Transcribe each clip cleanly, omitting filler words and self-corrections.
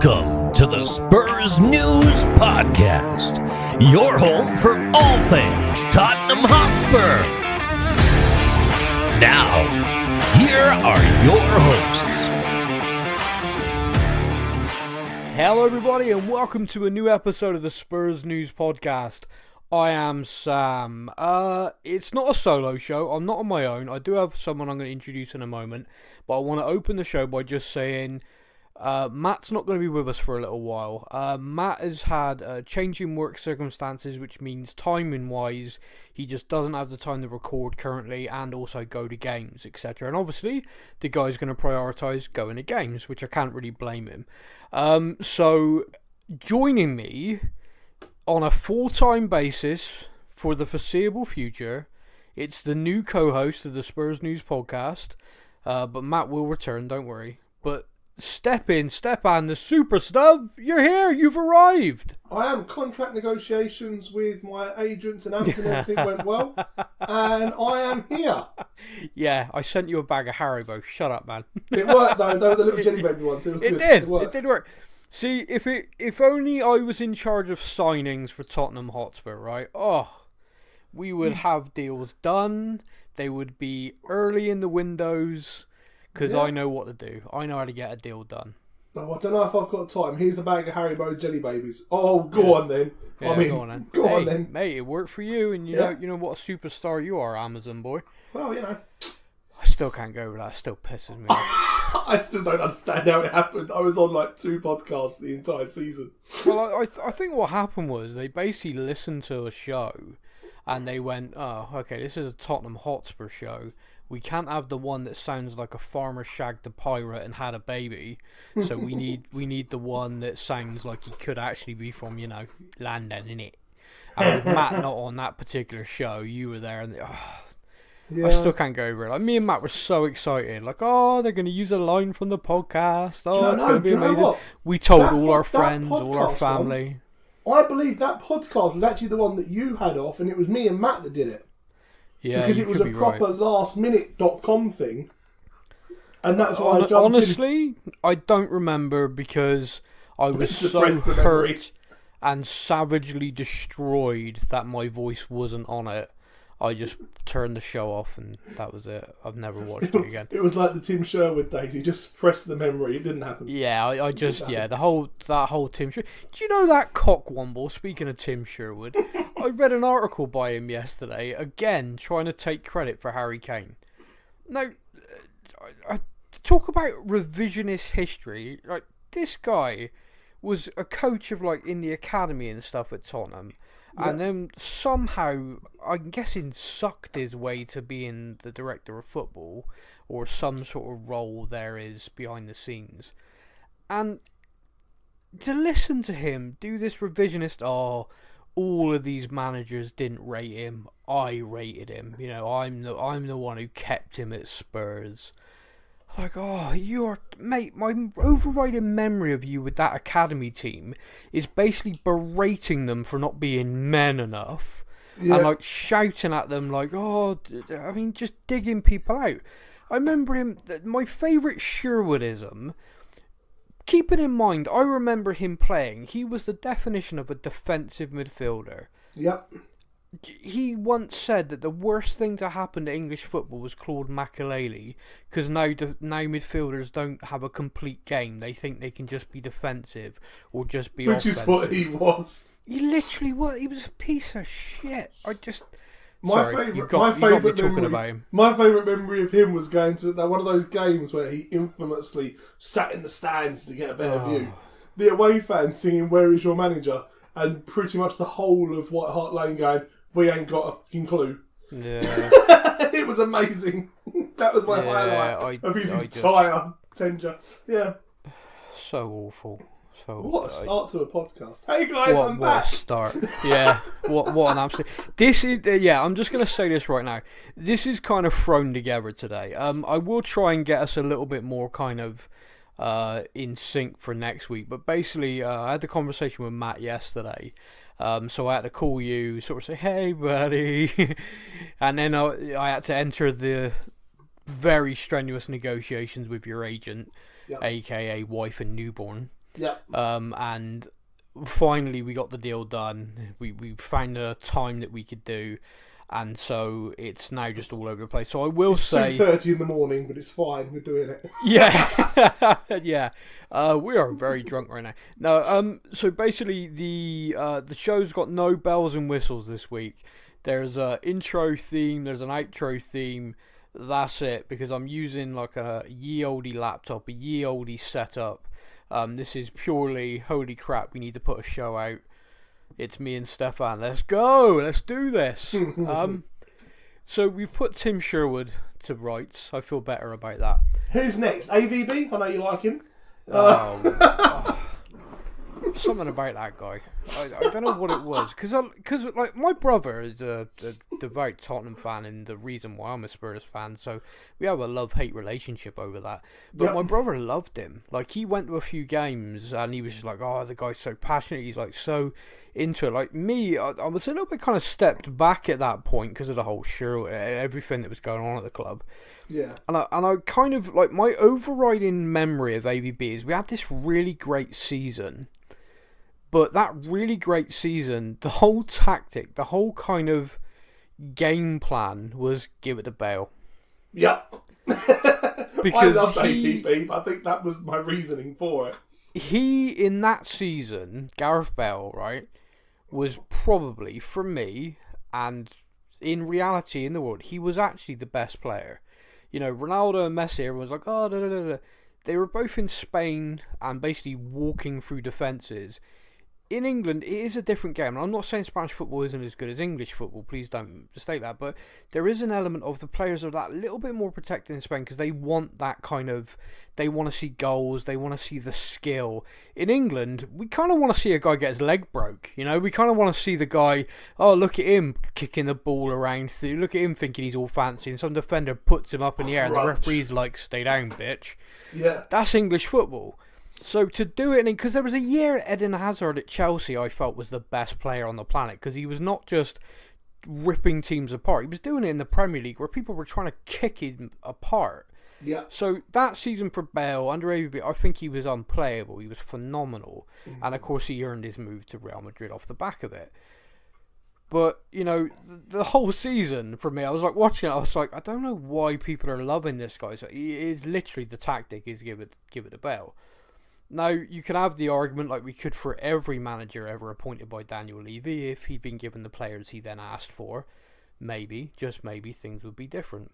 Welcome to the Spurs News Podcast, your home for all things Tottenham Hotspur. Now, here are your hosts. Hello everybody and welcome to a new episode of the Spurs News Podcast. I am Sam. It's not a solo show. I'm not on my own. I do have someone I'm going to introduce in a moment, but I want to open the show by just saying Matt's not going to be with us for a little while. Matt has had changing work circumstances, which means timing wise he just doesn't have the time to record currently and also go to games, etc. And obviously the guy's going to prioritise going to games, which I can't really blame him. So joining me on a full-time basis for the foreseeable future, it's the new co-host of the Spurs News Podcast, but Matt will return, don't worry. But Step-In Stephan, the super snub, you're here, you've arrived. I am. Contract negotiations with my agents and everything went well, and I am here. Yeah, I sent you a bag of Haribo. Shut up, man. It worked though. They were the little jelly baby ones. It was good. It did work. See, if only I was in charge of signings for Tottenham Hotspur, right? Oh, we would have deals done. They would be early in the windows. Because I know what to do. I know how to get a deal done. Oh, I don't know if I've got time. Here's a bag of Haribo jelly babies. Oh, go on then. Yeah, go on then. Mate, it worked for you, and you know what a superstar you are, Amazon boy. Well, you know. I still can't go over that. It still pisses me off. I still don't understand how it happened. I was on like 2 podcasts the entire season. Well, I think what happened was they basically listened to a show, and they went, oh, okay, this is a Tottenham Hotspur show. We can't have the one that sounds like a farmer shagged a pirate and had a baby. So we need the one that sounds like he could actually be from, London, innit? And with Matt not on that particular show, you were there, and I still can't go over it. Like, me and Matt were so excited. Like, oh, they're going to use a line from the podcast. Oh, it's going to be amazing. We told all our friends, all our family. I believe that podcast was actually the one that you had off, and it was me and Matt that did it. Yeah, because it was a proper lastminute.com thing. And that's why I jumped honestly, I don't remember because I was so hurt and savagely destroyed that my voice wasn't on it. I just turned the show off and that was it. I've never watched it again. It was like the Tim Sherwood days. He just suppressed the memory. It didn't happen. Yeah, that whole Tim Sherwood. Do you know that cockwomble? Speaking of Tim Sherwood, I read an article by him yesterday, again, trying to take credit for Harry Kane. Now, talk about revisionist history. Like, this guy was a coach of, in the academy and stuff at Tottenham. Yeah. And then somehow, I'm guessing, sucked his way to being the director of football or some sort of role there is behind the scenes. And to listen to him do this revisionist, all of these managers didn't rate him, I rated him. I'm the one who kept him at Spurs. Like, mate, my overriding memory of you with that academy team is basically berating them for not being men enough. Yeah. And, shouting at them, just digging people out. I remember him, my favourite Sherwoodism, keeping in mind, I remember him playing, he was the definition of a defensive midfielder. Yep. He once said that the worst thing to happen to English football was Claude Makelele, because now midfielders don't have a complete game. They think they can just be defensive or just be offensive. Which is what he was. He literally was. He was a piece of shit. My favourite memory of him was going to one of those games where he infamously sat in the stands to get a better view. The away fans singing "Where is your manager?" and pretty much the whole of White Hart Lane going, "We ain't got a fucking clue." Yeah. It was amazing. That was my highlight of his entire tenure. Yeah. So awful. What a start to a podcast. Hey guys, I'm back. What a start. Yeah. What an absolute... This is... I'm just going to say this right now. This is kind of thrown together today. I will try and get us a little bit more kind of in sync for next week. But basically, I had the conversation with Matt yesterday. So I had to call you, sort of say, hey buddy. And then I had to enter the very strenuous negotiations with your agent, aka wife and newborn. Yeah. And finally we got the deal done. We found a time that we could do, and so it's now just all over the place. So I will say 2:30 in the morning, but it's fine. We're doing it. Yeah, yeah. We are very drunk right now. No, so basically the show's got no bells and whistles this week. There's an intro theme. There's an outro theme. That's it, because I'm using like a ye olde laptop, a ye olde setup. This is purely, holy crap, we need to put a show out. It's me and Stefan. Let's go. Let's do this. So we've put Tim Sherwood to rights. I feel better about that. Who's next? AVB? I know you like him. Something about that guy. I don't know what it was. Because like, my brother is a devout Tottenham fan, and the reason why I'm a Spurs fan. So we have a love-hate relationship over that. But my brother loved him. Like, he went to a few games and he was just like, oh, the guy's so passionate. He's like so into it. Like me, I was a little bit kind of stepped back at that point because of the whole everything that was going on at the club. Yeah. And I kind of, like, my overriding memory of AVB is we had this really great season. But that really great season, the whole tactic, the whole kind of game plan was give it to Bale. Yep. Because I love AVB, but I think that was my reasoning for it. He, in that season, Gareth Bale, right, was probably, for me, and in reality in the world, he was actually the best player. You know, Ronaldo and Messi, everyone's like, oh, da, da, da, da. They were both in Spain and basically walking through defences. In England, it is a different game. And I'm not saying Spanish football isn't as good as English football. Please don't mistake that. But there is an element of the players are that little bit more protected in Spain because they want that kind of... They want to see goals. They want to see the skill. In England, we kind of want to see a guy get his leg broke. You know, we kind of want to see the guy... Oh, look at him kicking the ball around. Look at him thinking he's all fancy. And some defender puts him up in the air. And the referee's like, stay down, bitch. Yeah. That's English football. So to do it, because there was a year Eden Hazard at Chelsea I felt was the best player on the planet, because he was not just ripping teams apart, he was doing it in the Premier League where people were trying to kick him apart. Yeah. So that season for Bale, under AVB, I think he was unplayable, he was phenomenal, and of course he earned his move to Real Madrid off the back of it. But, you know, the whole season, for me, I was like watching it, I was like, I don't know why people are loving this guy. So it is literally the tactic is give it to Bale. Now, you can have the argument like we could for every manager ever appointed by Daniel Levy. If he'd been given the players he then asked for, maybe, just maybe, things would be different.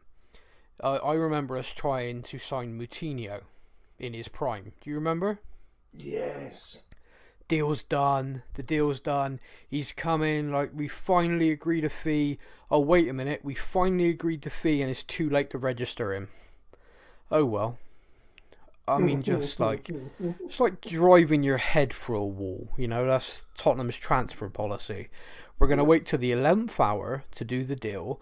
I remember us trying to sign Moutinho in his prime. Do you remember? Yes. Deal's done. The deal's done. He's coming. Like, we finally agreed a fee. Oh, wait a minute. We finally agreed the fee and it's too late to register him. Oh, well. I mean, just like, it's like driving your head through a wall, you know, that's Tottenham's transfer policy. We're going to wait till the 11th hour to do the deal,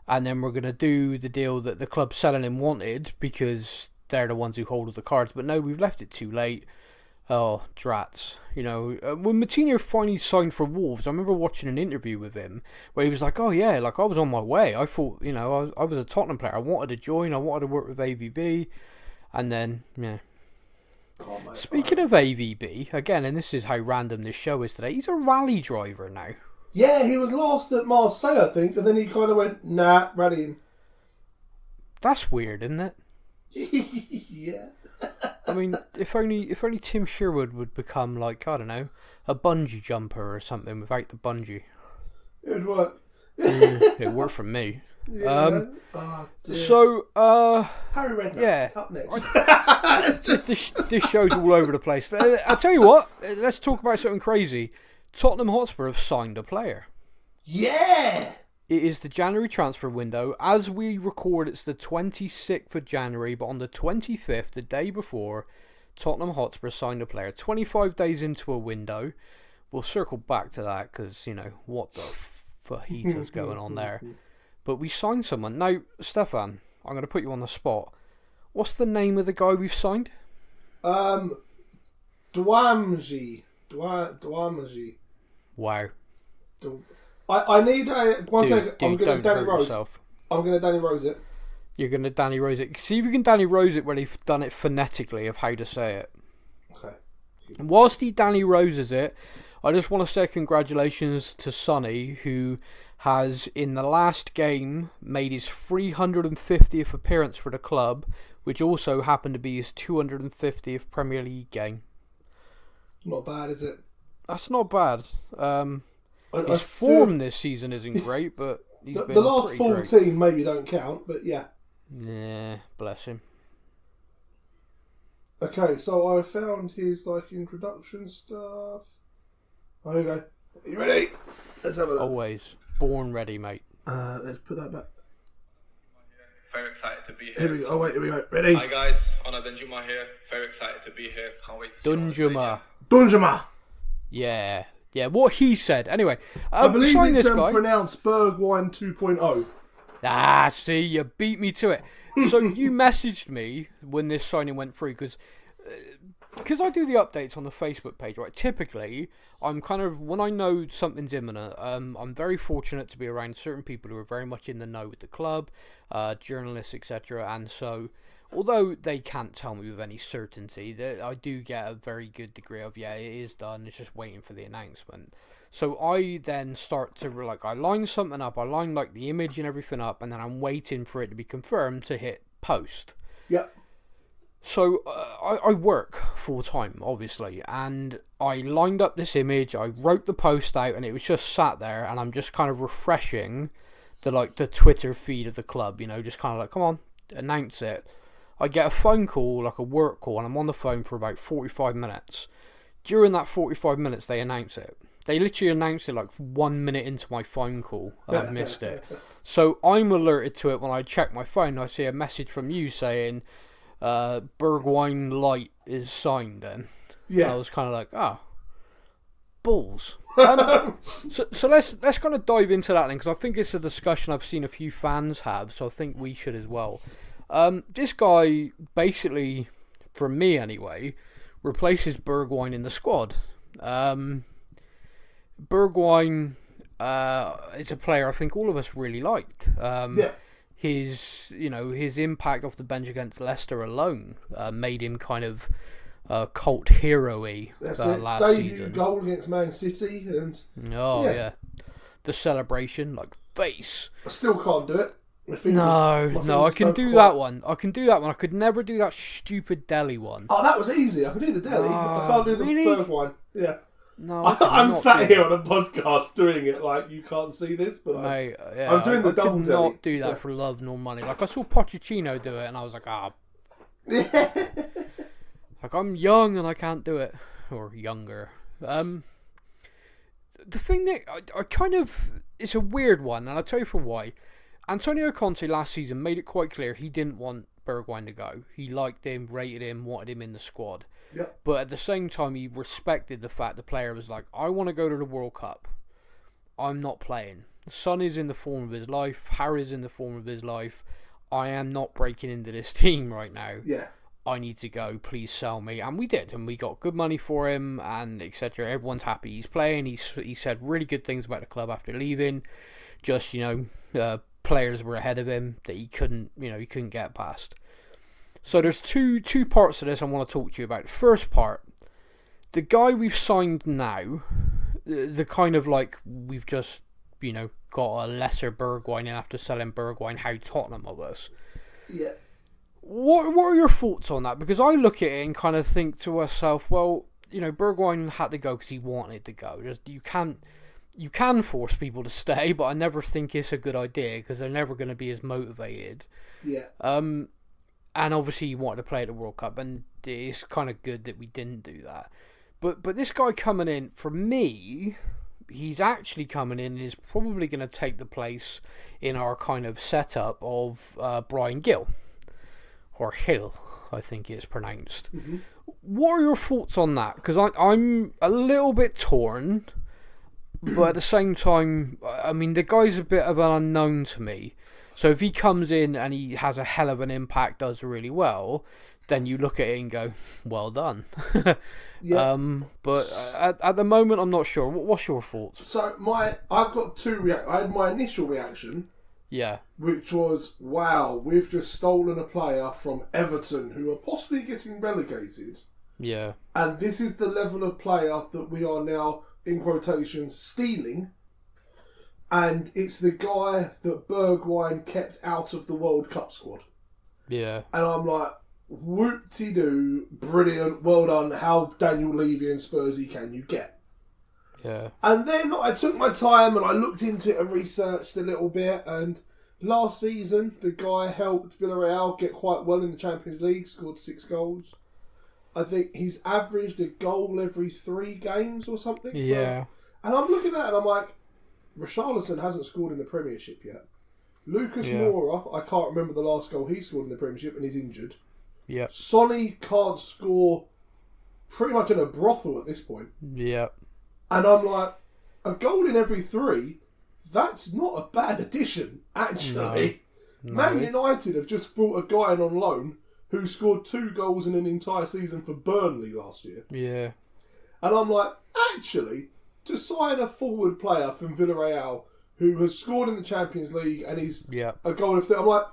and then we're going to do the deal that the club selling him wanted, because they're the ones who hold all the cards, but no, we've left it too late. Oh, drats. You know, when Moutinho finally signed for Wolves, I remember watching an interview with him where he was like, oh yeah, like I was on my way. I thought, you know, I was a Tottenham player. I wanted to join. I wanted to work with AVB. And then, yeah. Speaking of AVB, again, and this is how random this show is today, he's a rally driver now. Yeah, he was last at Marseille, I think, and then he kind of went, nah, rallying. That's weird, isn't it? Yeah. I mean, if only Tim Sherwood would become, like, I don't know, a bungee jumper or something without the bungee. It would work. It worked for me. Yeah. So, Harry Redknapp, yeah, up next. this show's all over the place. I'll tell you what, let's talk about something crazy. Tottenham Hotspur have signed a player. Yeah! It is the January transfer window. As we record, it's the 26th of January, but on the 25th, the day before, Tottenham Hotspur signed a player. 25 days into a window. We'll circle back to that, because, you know, what the fajita's going on there. But we signed someone. Now, Stefan, I'm going to put you on the spot. What's the name of the guy we've signed? Dwamji. Wow. I need a... One second. I'm going to Danny Rose. Yourself. I'm going to Danny Rose it. You're going to Danny Rose it. See if you can Danny Rose it where they've done it phonetically of how to say it. Okay. Whilst he Danny Roses it, I just want to say congratulations to Sonny, who has, in the last game, made his 350th appearance for the club, which also happened to be his 250th Premier League game. Not bad, is it? That's not bad. His form this season isn't great, but he's been the last 14 great. Maybe don't count, but yeah. Yeah, bless him. Okay, so I found his introduction stuff. Oh, here we go. Are you ready? Let's have a look. Always. Born ready, mate. Let's put that back. Very excited to be here. Here we go. Oh, wait, here we go. Ready? Hi guys, Honor Danjuma here. Very excited to be here. Can't wait to see Danjuma. Yeah, what he said. Anyway, I believe it's guy. pronounced Bergwijn 2.0. Ah, see, you beat me to it. So you messaged me when this signing went through, because I do the updates on the Facebook page, right? Typically, I'm kind of, when I know something's imminent, I'm very fortunate to be around certain people who are very much in the know with the club, journalists, etc. And so, although they can't tell me with any certainty, I do get a very good degree of, yeah, it is done, it's just waiting for the announcement. So I then start to, I line something up, I line the image and everything up, and then I'm waiting for it to be confirmed to hit post. Yep. So I work full time, obviously, and I lined up this image, I wrote the post out, and it was just sat there, and I'm just kind of refreshing the Twitter feed of the club, just kind of come on, announce it. I get a phone call, a work call, and I'm on the phone for about 45 minutes. During that 45 minutes, they announce it. They literally announced it 1 minute into my phone call, and I've missed it. So I'm alerted to it when I check my phone. I see a message from you saying, Bergwijn Light is signed then. Yeah. And I was kind of oh, balls. So let's kind of dive into that then, because I think it's a discussion I've seen a few fans have, so I think we should as well. This guy basically, for me anyway, replaces Bergwijn in the squad. Bergwijn is a player I think all of us really liked. His impact off the bench against Leicester alone made him kind of cult hero-y last debut season. Goal against Man City and yeah. The celebration, face. I still can't do it. No, I can do that one. I could never do that stupid Delhi one. Oh, that was easy. I can do the Delhi, but I can't do the third one. Yeah. No, I'm sat here on a podcast doing it you can't see this, but I'm doing the double Delhi. I could not do that for love nor money. I saw Pochettino do it, and I was I'm young and I can't do it, or younger. The thing that I kind of, it's a weird one, and I'll tell you for why. Antonio Conte last season made it quite clear he didn't want Bergwijn to go. He liked him, rated him, wanted him in the squad. Yep. But at the same time, he respected the fact the player was I want to go to the World Cup. I'm not playing. Son is in the form of his life. Harry's in the form of his life. I am not breaking into this team right now. Yeah. I need to go. Please sell me. And we did. And we got good money for him and etc. Everyone's happy he's playing. He said really good things about the club after leaving. Just, players were ahead of him that he couldn't get past. So there's two parts of this I want to talk to you about. The first part, the guy we've signed now, the kind of we've just, got a lesser Bergwijn and after selling Bergwijn, how Tottenham of us. Yeah. What are your thoughts on that? Because I look at it and kind of think to myself, well, Bergwijn had to go because he wanted to go. You can force people to stay, but I never think it's a good idea because they're never going to be as motivated. Yeah. And obviously you wanted to play at the World Cup, and it's kind of good that we didn't do that. But this guy coming in, for me, he's actually coming in and is probably going to take the place in our kind of setup of Brian Gill. Or Hill, I think it's pronounced. Mm-hmm. What are your thoughts on that? Because I'm a little bit torn, but at the same time, the guy's a bit of an unknown to me. So if he comes in and he has a hell of an impact, does really well, then you look at it and go, well done. Yeah. But at the moment, I'm not sure. What's your thoughts? So I've got two I had my initial reaction. Yeah. Which was, wow, we've just stolen a player from Everton who are possibly getting relegated. Yeah. And this is the level of player that we are now, in quotations, stealing. And it's the guy that Bergwijn kept out of the World Cup squad. Yeah. And I'm like, whoop-de-doo, brilliant, well done. How Daniel Levy and Spursy can you get? Yeah. And then I took my time and I looked into it and researched a little bit. And last season, the guy helped Villarreal get quite well in the Champions League, scored 6 goals. I think he's averaged a goal every 3 games or something. Yeah. And I'm looking at it and I'm like, Richarlison hasn't scored in the Premiership yet. Lucas Moura, I can't remember the last goal he scored in the Premiership and he's injured. Yeah. Sonny can't score pretty much in a brothel at this point. Yeah. And I'm like, a goal in every 3, that's not a bad addition, actually. No. Man United have just brought a guy in on loan who scored 2 goals in an entire season for Burnley last year. Yeah. And I'm like, actually, to sign a forward player from Villarreal who has scored in the Champions League and is a goal of... I'm like,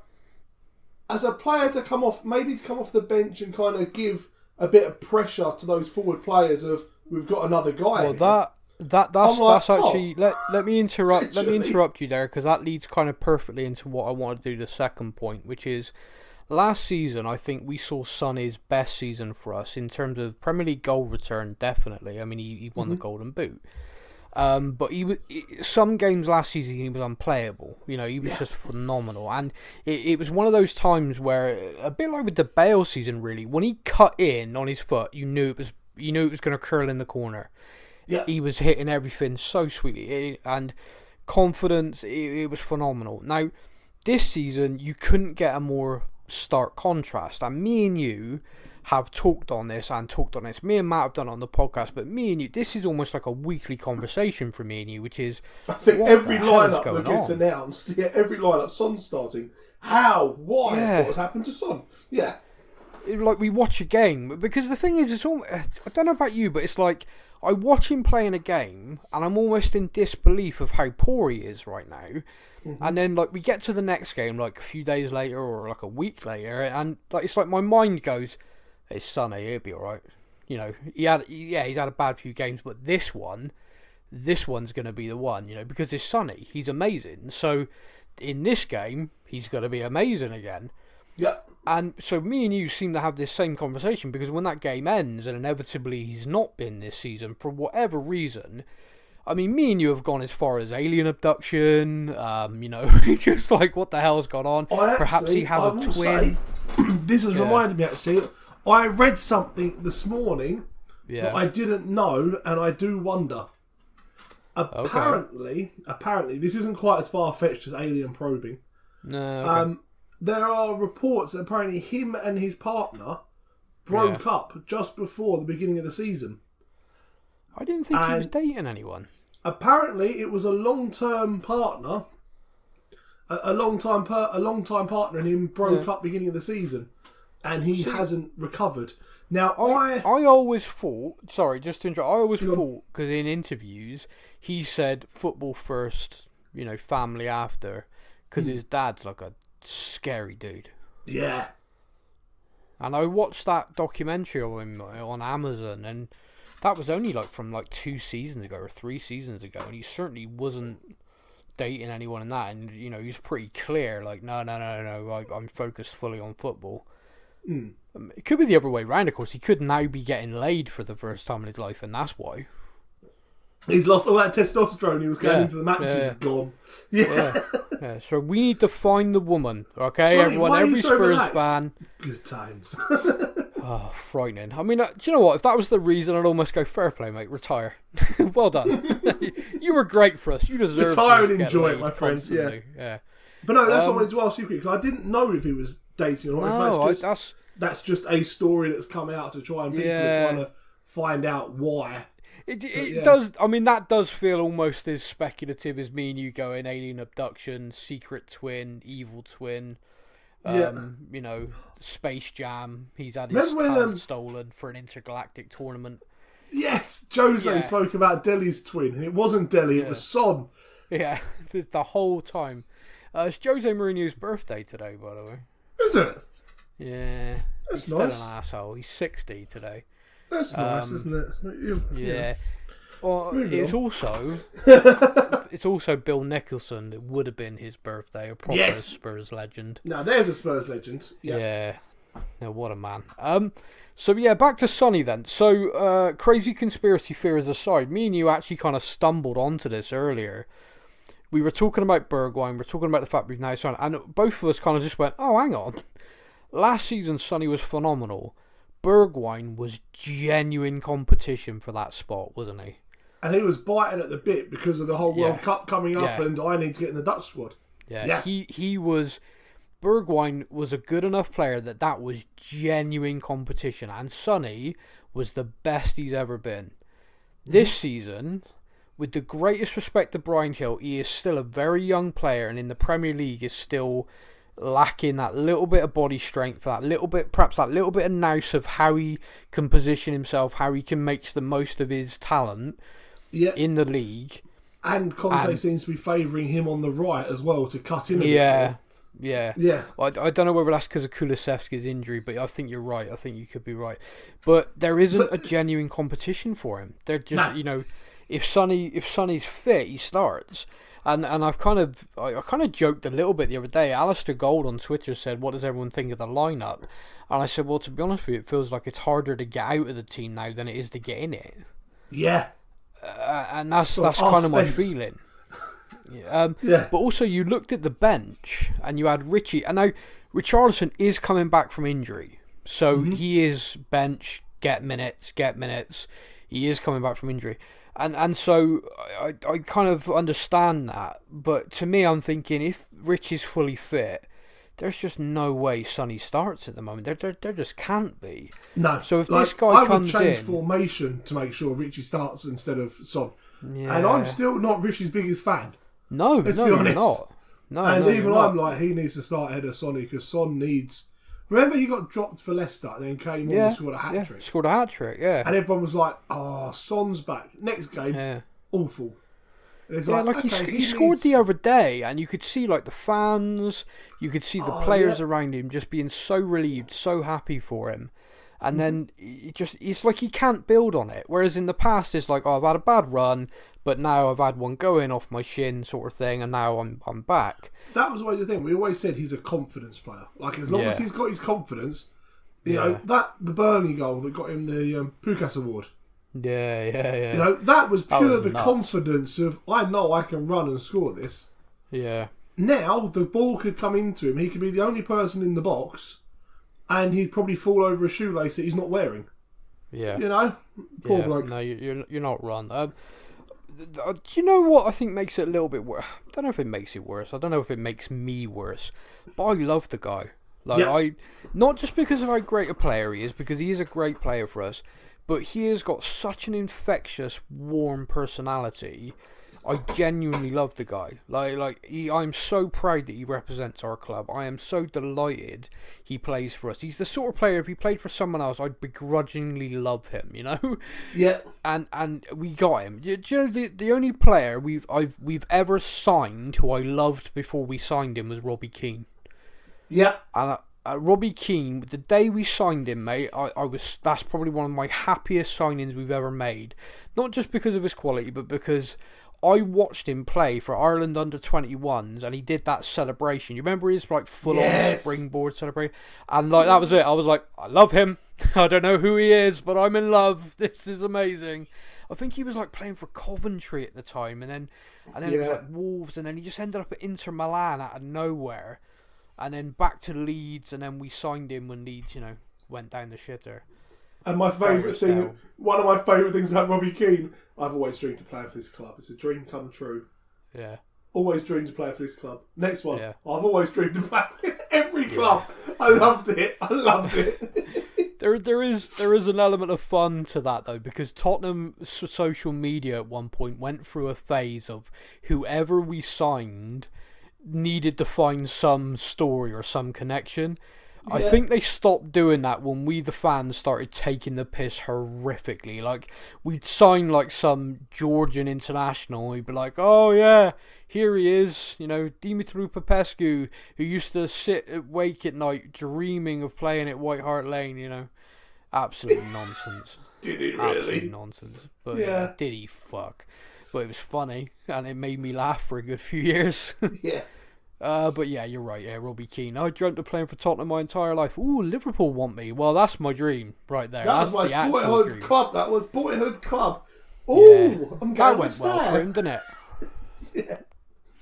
as a player to come off the bench and kind of give a bit of pressure to those forward players of, we've got another guy. Well, that's actually... Let me interrupt you there, because that leads kind of perfectly into what I want to do the second point, which is... Last season, I think we saw Sonny's best season for us in terms of Premier League goal return, definitely. I mean, he won the Golden Boot. But some games last season, he was unplayable. You know, he was just phenomenal. And it was one of those times where, a bit like with the Bale season, really, when he cut in on his foot, you knew it was going to curl in the corner. Yeah. He was hitting everything so sweetly. And confidence, it was phenomenal. Now, this season, you couldn't get a more stark contrast, and me and you have talked on this. Me and Matt have done it on the podcast, but me and you, this is almost like a weekly conversation for me and you, which is, I think every lineup that gets announced, every lineup, Son's starting. How? Why? What has happened to Son? Yeah. Like, we watch a game, because the thing is, it's all, I don't know about you, but it's like, I watch him playing a game, and I'm almost in disbelief of how poor he is right now. And then, like, we get to the next game, like, a few days later or, like, a week later, and, like, it's like my mind goes, it's Sonny, he'll be alright. You know, he's had a bad few games, but this one's going to be the one, you know, because it's Sonny. He's amazing. So, in this game, he's going to be amazing again. Yeah. And so me and you seem to have this same conversation, because when that game ends, and inevitably he's not been this season, for whatever reason... I mean, me and you have gone as far as alien abduction, you know, just like, what the hell's gone on? Perhaps he has a twin. This has reminded me, actually, I read something this morning that I didn't know, and I do wonder. Apparently, this isn't quite as far-fetched as alien probing. No, okay. There are reports that apparently him and his partner broke up just before the beginning of the season. I didn't think he was dating anyone. Apparently, it was a long-term partner. A long-time partner, and him broke up beginning of the season, and he hasn't recovered. Now, I always thought. Sorry, just to interrupt. I always thought, because in interviews he said football first, you know, family after, because his dad's like a scary dude. Yeah. And I watched that documentary of him on Amazon, and. That was only from 2 seasons ago or 3 seasons ago, and he certainly wasn't dating anyone in that. And you know, he was pretty clear, like, no, I'm focused fully on football. It could be the other way around, of course. He could now be getting laid for the first time in his life, and that's why. He's lost all that testosterone he was going into the matches. Gone. Yeah. So we need to find the woman, okay? Sorry, everyone, every Spurs fan. Good times. Oh, frightening. I mean, do you know what? If that was the reason, I'd almost go, fair play, mate. Retire. Well done. You were great for us. You deserve retire and enjoy it, my friends. Yeah. But no, that's what I wanted to ask you, because I didn't know if he was dating or not. No, that's just a story that's come out to try and people are trying to find out why. It does. I mean, that does feel almost as speculative as me and you going alien abduction, secret twin, evil twin. You know, Space Jam. He's had his talent stolen for an intergalactic tournament. Yes, Jose spoke about Deli's twin, and it wasn't Deli, it was Son. Yeah, the whole time. It's Jose Mourinho's birthday today, by the way. Is it? Yeah, that's he's nice. Still an asshole. He's 60 today. That's nice, isn't it? Yeah. Well, it's also Bill Nicholson. It would have been his birthday, a proper Spurs legend. No, there's a Spurs legend. Yep. Yeah. No, what a man. So yeah, back to Sonny then. So crazy conspiracy theories aside, me and you actually kind of stumbled onto this earlier. We were talking about Bergwijn, we're talking about the fact we've now signed, and both of us kind of just went, oh, hang on. Last season, Sonny was phenomenal. Bergwijn was genuine competition for that spot, wasn't he? And he was biting at the bit because of the whole World Cup coming up, and I need to get in the Dutch squad. Yeah. He was... Bergwijn was a good enough player that was genuine competition, and Sonny was the best he's ever been. This season, with the greatest respect to Bryan Hill, he is still a very young player, and in the Premier League is still lacking that little bit of body strength, perhaps that little bit of nous of how he can position himself, how he can make the most of his talent in the league. And Conte seems to be favouring him on the right as well to cut in a bit. Yeah. I don't know whether that's because of Kulusevski's injury, but I think you're right. I think you could be right. But there isn't a genuine competition for him. They're just, if Sonny's fit, he starts. And I kind of joked a little bit the other day. Alistair Gold on Twitter said, "What does everyone think of the lineup?" And I said, "Well, to be honest with you, it feels like it's harder to get out of the team now than it is to get in it." Yeah. And that's kind of my feeling. But also you looked at the bench and you had Richie, and now Richarlison is coming back from injury, so he is bench, get minutes. He is coming back from injury, and so I kind of understand that. But to me, I'm thinking if Richie's fully fit, there's just no way Sonny starts at the moment. There just can't be. No. So if this guy comes in, I would change formation to make sure Richie starts instead of Son. Yeah. And I'm still not Richie's biggest fan. No, let's be honest. You're not. No, and even I'm like, he needs to start ahead of Sonny because Son needs. Remember, he got dropped for Leicester and then came on and scored a hat trick. Scored a hat trick, yeah. And everyone was like, "Oh, Son's back." Next game, awful. And it's he scored the other day, and you could see like the fans, you could see the players around him just being so relieved, so happy for him. And then it's like he can't build on it. Whereas in the past, it's like, oh, I've had a bad run, but now I've had one going off my shin, sort of thing, and now I'm back. That was always the thing. We always said he's a confidence player. Like as long as he's got his confidence, you know the Burnley goal that got him the Pukas Award. Yeah. You know that was pure the confidence of I know I can run and score this. Yeah. Now the ball could come into him. He could be the only person in the box. And he'd probably fall over a shoelace that he's not wearing. Yeah. You know? Poor bloke. No, you're not wrong. Do you know what I think makes it a little bit worse? I don't know if it makes it worse. I don't know if it makes me worse. But I love the guy. Not just because of how great a player he is, because he is a great player for us, but he has got such an infectious, warm personality. I genuinely love the guy. I'm so proud that he represents our club. I am so delighted he plays for us. He's the sort of player, if he played for someone else, I'd begrudgingly love him, you know? Yeah. And we got him. Do you know, the only player we've ever signed who I loved before we signed him was Robbie Keane. Yeah. And Robbie Keane, the day we signed him, mate, that's probably one of my happiest signings we've ever made. Not just because of his quality, but because I watched him play for Ireland under-21s, and he did that celebration. You remember his full-on springboard celebration? And that was it. I was like, I love him. I don't know who he is, but I'm in love. This is amazing. I think he was playing for Coventry at the time, and then it was Wolves, and then he just ended up at Inter Milan out of nowhere, and then back to Leeds, and then we signed him when Leeds, went down the shitter. And my favourite thing, one of my favourite things about Robbie Keane, I've always dreamed to play for this club. It's a dream come true. Yeah. Always dreamed to play for this club. Next one. Yeah. I've always dreamed to play for every club. I loved it. There is an element of fun to that though, because Tottenham social media at one point went through a phase of whoever we signed needed to find some story or some connection. I think they stopped doing that when we, the fans, started taking the piss horrifically. We'd sign some Georgian international, and we'd be like, oh yeah, here he is, Dimitri Popescu, who used to sit awake at night dreaming of playing at White Hart Lane, Absolute nonsense. Did it really? Absolute nonsense. But yeah, did he fuck? But it was funny, and it made me laugh for a good few years. Yeah. But yeah, you're right. Yeah, Robbie Keane. I dreamt of playing for Tottenham my entire life. Ooh, Liverpool want me. Well, that's my dream right there. That that's was my boyhood dream. club. That was boyhood club. Ooh, I'm going that went well for him, didn't it? Yeah.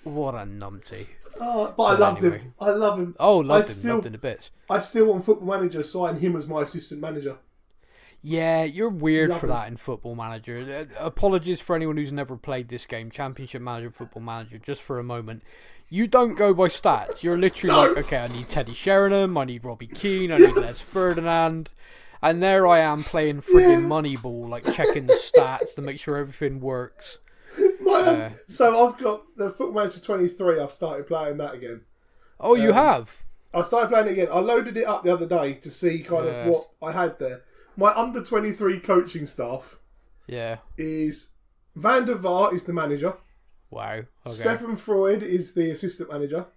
What a numpty. But I loved him. I love him. Oh, loved him in a bit. I still on Football Manager sign him as my assistant manager. Yeah, you're weird for that in Football Manager. Apologies for anyone who's never played this game, Championship Manager, Football Manager, just for a moment. You don't go by stats. You're literally like, okay, I need Teddy Sheringham, I need Robbie Keane, I need Les Ferdinand. And there I am playing friggin' Moneyball, like checking the stats to make sure everything works. So I've got the Football Manager 23, I've started playing that again. Oh, you have? I started playing it again. I loaded it up the other day to see kind of what I had there. My under 23 coaching staff is Van der Vaart is the manager. Wow. Okay. Stefan Freud is the assistant manager.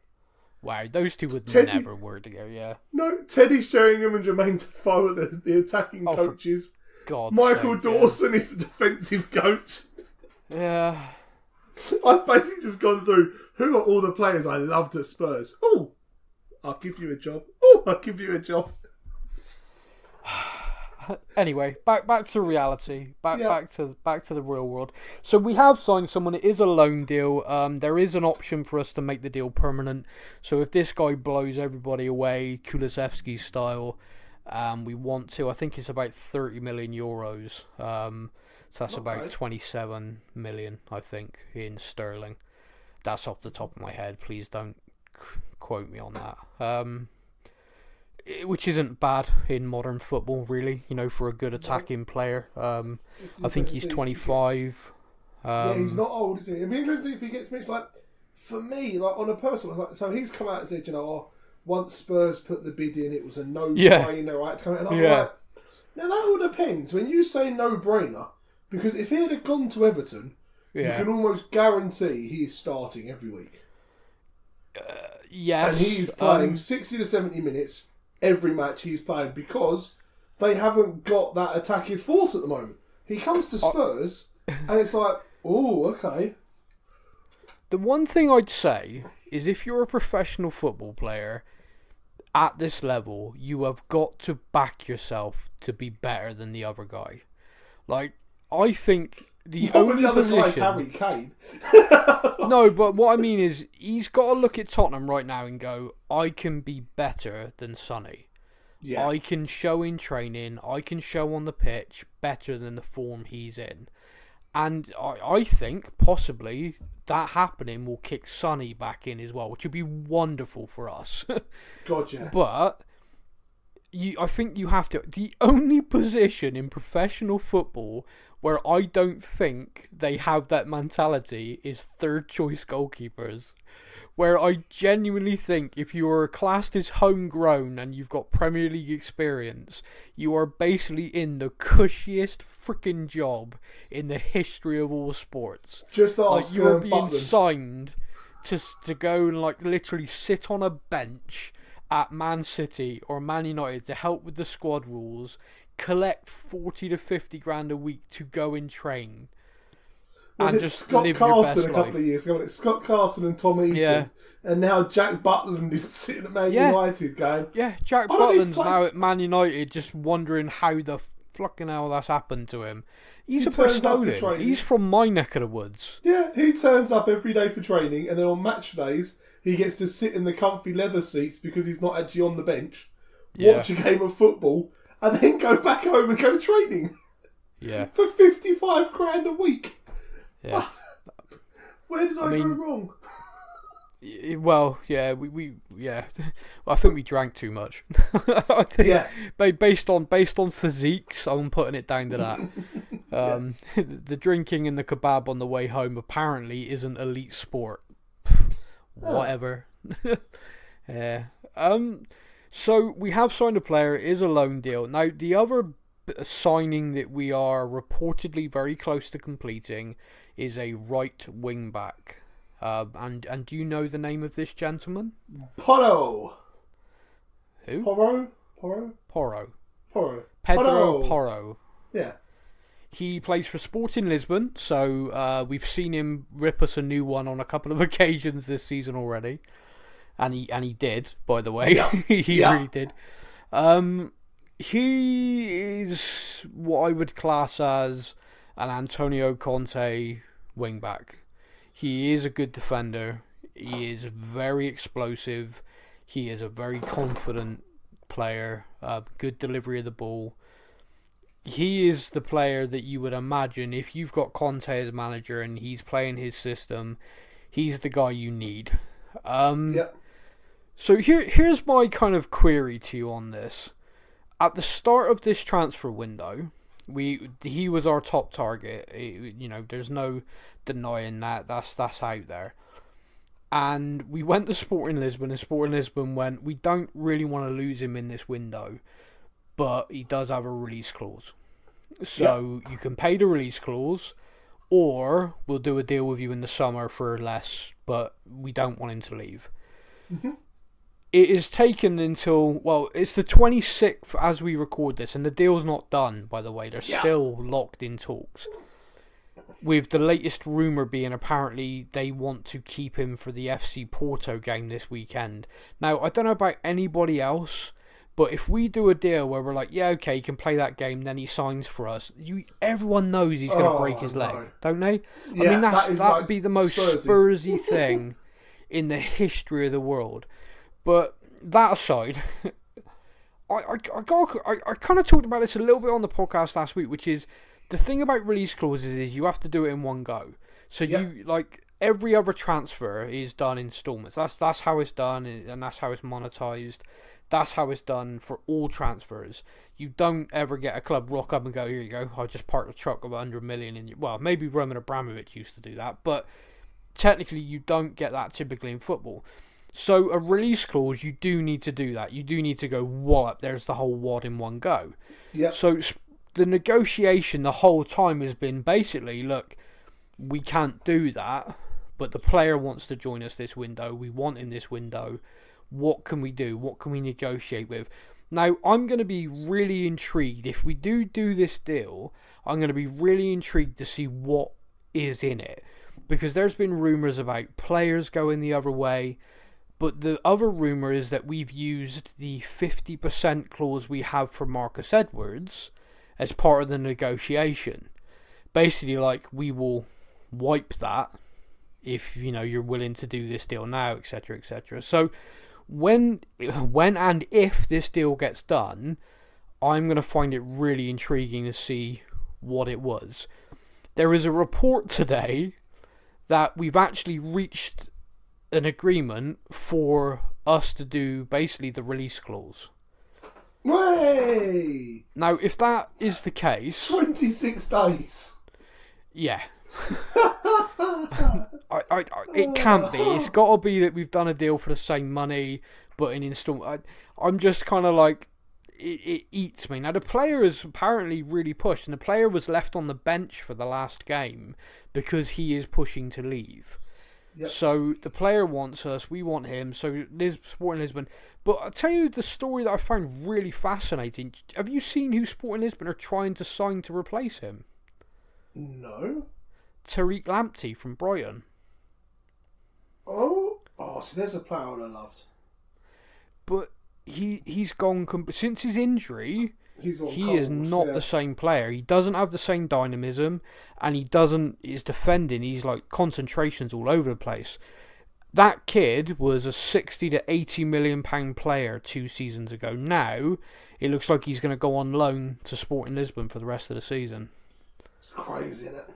Wow, those two would never work together, yeah. No, Teddy Sheringham and Jermaine Defoe are the attacking coaches. God's Michael sake, Dawson is the defensive coach. Yeah. I've basically just gone through who are all the players I loved at Spurs. Oh, I'll give you a job. Oh, I'll give you a job. Anyway, back to reality. Back to the real world. So we have signed someone. It is a loan deal. There is an option for us to make the deal permanent. So if this guy blows everybody away, Kulusevski style, we want to. I think it's about 30 million euros. So that's about 27 million, I think, in sterling. That's off the top of my head. Please don't quote me on that. Which isn't bad in modern football, really, for a good attacking player. I think he's 25. He's not old, is he? It'd be interesting if he gets mixed. Like, for me, like on a personal, so he's come out and said, once Spurs put the bid in, it was a no-brainer, right? To come out. And I'm like, now that all depends. When you say no-brainer, because if he had gone to Everton, you can almost guarantee he is starting every week. Yes. And he's playing 60 to 70 minutes every match he's playing because they haven't got that attacking force at the moment. He comes to Spurs and it's like, oh, okay. The one thing I'd say is if you're a professional football player at this level, you have got to back yourself to be better than the other guy. Like, I think the only other position... guy's Harry Kane. No, but what I mean is he's got to look at Tottenham right now and go, I can be better than Sonny. Yeah. I can show in training, I can show on the pitch better than the form he's in. And I think possibly that happening will kick Sonny back in as well, which would be wonderful for us. Gotcha. But I think you have to... The only position in professional football where I don't think they have that mentality is third choice goalkeepers. Where I genuinely think if you are classed as homegrown and you've got Premier League experience, you are basically in the cushiest freaking job in the history of all sports. Just ask you're being signed to go and literally sit on a bench at Man City or Man United to help with the squad rules, collect 40 to 50 grand a week to go and train. Was it Scott Carson a couple of years ago? It's Scott Carson and Tom Eaton. And now Jack Butland is sitting at Man United going... Yeah, Jack Butland's now at Man United just wondering how the fucking hell that's happened to him. He's a Bristolian. He's from my neck of the woods. Yeah, he turns up every day for training and then on match days he gets to sit in the comfy leather seats because he's not actually on the bench, watch a game of football and then go back home and go training. Yeah. For 55 grand a week. Yeah. Where did I go wrong? Well, yeah, I think we drank too much. I think based on physiques, I'm putting it down to that. The drinking and the kebab on the way home apparently isn't elite sport. Whatever. Yeah. So we have signed a player. It is a loan deal. Now the other signing that we are reportedly very close to completing is a right wing back. And do you know the name of this gentleman? Porro. Who? Porro. Porro. Pedro Porro. Yeah. He plays for Sporting Lisbon, so we've seen him rip us a new one on a couple of occasions this season already, and he did, by the way. Yeah. He really did. He is what I would class as an Antonio Conte wingback. He is a good defender. He is very explosive. He is a very confident player. Good delivery of the ball. He is the player that you would imagine if you've got Conte as manager and he's playing his system. He's the guy you need. So here's my kind of query to you on this. At the start of this transfer window, he was our top target. There's no denying that. That's out there. And we went to Sporting Lisbon, and Sporting Lisbon went, we don't really want to lose him in this window, but he does have a release clause. So you can pay the release clause, or we'll do a deal with you in the summer for less, but we don't want him to leave. Mm-hmm. It is taken until, it's the 26th as we record this, and the deal's not done, by the way. They're still locked in talks. With the latest rumour being apparently they want to keep him for the FC Porto game this weekend. Now, I don't know about anybody else, but if we do a deal where we're like, yeah, okay, he can play that game, then he signs for us, everyone knows he's going to break his leg, don't they? Yeah, I mean, that would be the most Spursy thing in the history of the world. But that aside, I kind of talked about this a little bit on the podcast last week, which is the thing about release clauses is you have to do it in one go. So you every other transfer is done in installments. That's how it's done, and that's how it's monetized. That's how it's done for all transfers. You don't ever get a club rock up and go, here you go, I'll just park the truck of 100 million in you. Well, maybe Roman Abramovich used to do that, but technically you don't get that typically in football. So a release clause, you do need to do that. You do need to go wallop. There's the whole wad in one go. Yeah. So the negotiation the whole time has been basically, look, we can't do that, but the player wants to join us this window. We want him this window. What can we do? What can we negotiate with? Now, I'm going to be really intrigued. If we do this deal, I'm going to be really intrigued to see what is in it. Because there's been rumours about players going the other way. But the other rumour is that we've used the 50% clause we have for Marcus Edwards as part of the negotiation. Basically, like, we will wipe that if, you're willing to do this deal now, etc., etc. So, when and if this deal gets done, I'm going to find it really intriguing to see what it was. There is a report today that we've actually reached an agreement for us to do basically the release clause. Way! Now, if that is the case... 26 days. Yeah. It can't be. It's got to be that we've done a deal for the same money, but in installment. I'm just kind of like... It eats me. Now, the player is apparently really pushed, and the player was left on the bench for the last game because he is pushing to leave. Yep. So the player wants us, we want him, so Sporting Lisbon. But I'll tell you the story that I found really fascinating. Have you seen who Sporting Lisbon are trying to sign to replace him? No. Tariq Lamptey from Brighton. Oh, so there's a player I loved. But he's gone, since his injury... He is not the same player. He doesn't have the same dynamism, and his defending, he's like concentrations all over the place. That kid was a 60 to 80 million pound player 2 seasons ago. Now, it looks like he's going to go on loan to Sporting Lisbon for the rest of the season. It's crazy, isn't it?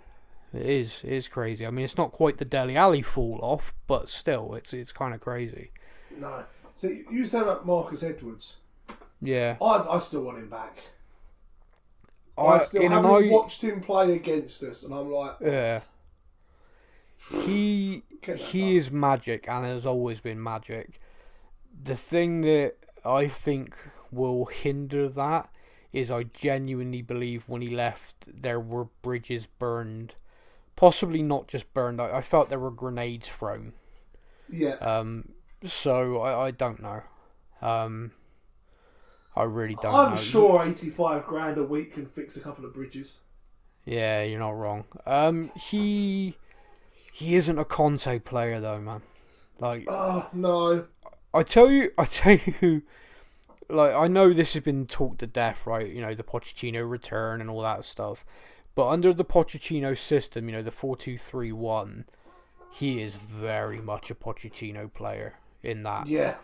It is crazy. I mean, it's not quite the Dele Alli fall off, but still, it's kind of crazy. No. So you said about Marcus Edwards. Yeah. I still want him back. I still haven't watched him play against us, and I'm like... Yeah. He is magic, and has always been magic. The thing that I think will hinder that is I genuinely believe when he left, there were bridges burned. Possibly not just burned. I felt there were grenades thrown. Yeah. So I don't know. I really don't know. I'm sure 85 grand a week can fix a couple of bridges. Yeah, you're not wrong. He isn't a Conte player though, man. Like, oh no. I tell you, like, I know this has been talked to death, right? You know, the Pochettino return and all that stuff. But under the Pochettino system, you know, the 4-2-3-1, he is very much a Pochettino player in that. Yeah.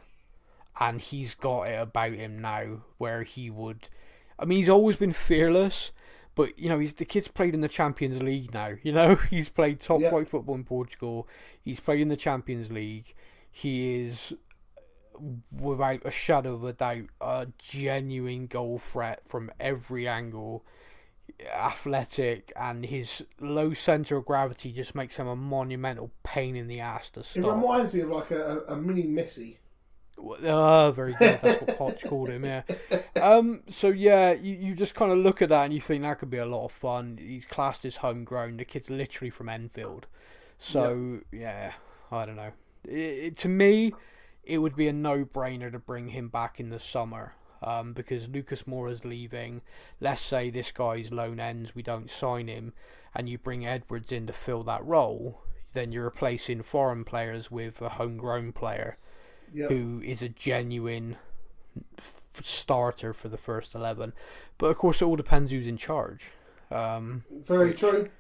And he's got it about him now where he would... I mean, he's always been fearless, but, you know, the kid's played in the Champions League now. You know, he's played top flight football in Portugal. He's played in the Champions League. He is, without a shadow of a doubt, a genuine goal threat from every angle. Athletic, and his low centre of gravity just makes him a monumental pain in the ass to stop. It reminds me of like a mini Messi. Very good. That's what Poch called him. Yeah. So yeah, you just kind of look at that and you think that could be a lot of fun. He's classed as homegrown. The kid's literally from Enfield. So yeah, I don't know. To me, it would be a no-brainer to bring him back in the summer. Because Lucas Moura's leaving. Let's say this guy's loan ends, we don't sign him, and you bring Edwards in to fill that role, then you're replacing foreign players with a homegrown player who is a genuine starter for the first 11. But of course, it all depends who's in charge. Very true.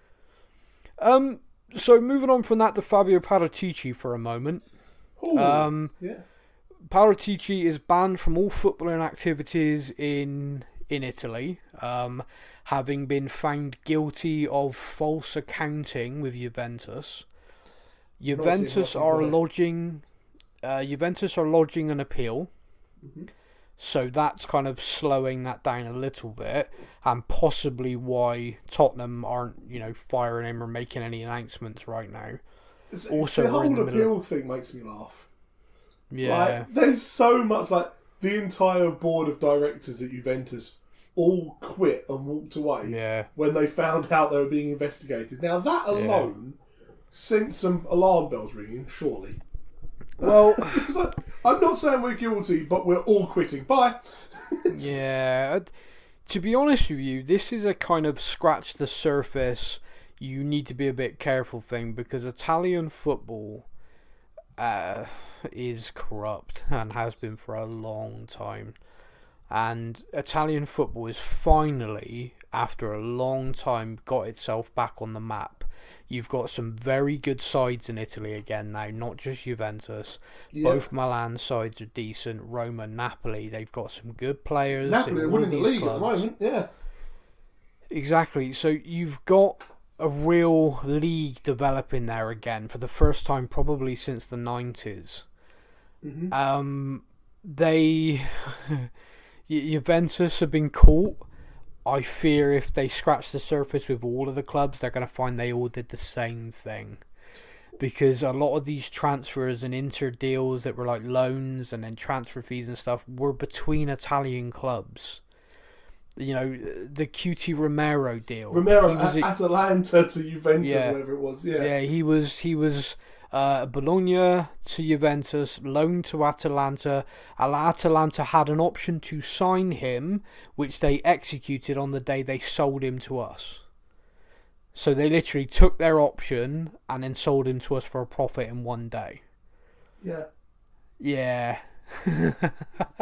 So moving on from that to Fabio Paratici for a moment. Ooh, yeah. Paratici is banned from all footballing activities in Italy, having been found guilty of false accounting with Juventus. Juventus are lodging an appeal, so that's kind of slowing that down a little bit, and possibly why Tottenham aren't, you know, firing him or making any announcements right now. Also, the whole appeal thing makes me laugh. Yeah, like, there's so much, like, the entire board of directors at Juventus all quit and walked away when they found out they were being investigated. Now that alone sent some alarm bells ringing, surely. Well, like, I'm not saying we're guilty, but we're all quitting. Bye. Yeah, to be honest with you, this is a kind of scratch the surface, you need to be a bit careful thing, because Italian football is corrupt and has been for a long time. And Italian football is finally, after a long time, got itself back on the map. You've got some very good sides in Italy again now, not just Juventus. Both Milan sides are decent. Roma, Napoli, they've got some good players. Napoli are winning the league clubs at the moment, yeah. Exactly. So you've got a real league developing there again for the first time probably since the 90s. Juventus have been caught. I fear if they scratch the surface with all of the clubs, they're going to find they all did the same thing. Because a lot of these transfers and inter deals that were like loans and then transfer fees and stuff were between Italian clubs. You know, the QT Romero deal. Atalanta to Juventus, whatever it was. Yeah, he was Bologna to Juventus, loaned to Atalanta. Atalanta had an option to sign him, which they executed on the day they sold him to us. So they literally took their option and then sold him to us for a profit in one day. Yeah. Yeah.